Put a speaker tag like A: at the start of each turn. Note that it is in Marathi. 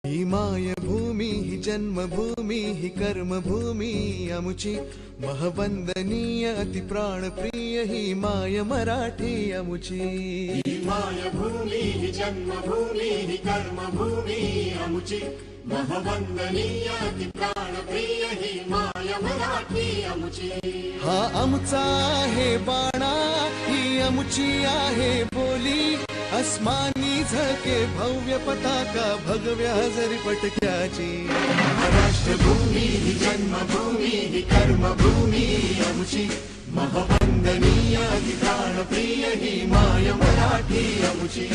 A: ही मायभूमी ही जन्मभूमी ही कर्मभूमी अमुची महवंदनीय अति प्राणप्रिय ही माय मराठी अमुची।
B: ही मायभूमी ही जन्मभूमी ही कर्मभूमी अमुची महवंदनीय अति प्राणप्रिय ही माय मराठी अमुची।
A: हा आमचा आहे बाणा ही अमुची आहे बोली अस्मानी झळके भव्य पताका भगव्या हजरी पटक्याची।
B: राष्ट्रभूमी ही जन्मभूमी ही कर्मभूमी अमुची महवंदनीय अति प्राणप्रिय ही माय मराठी अमुची।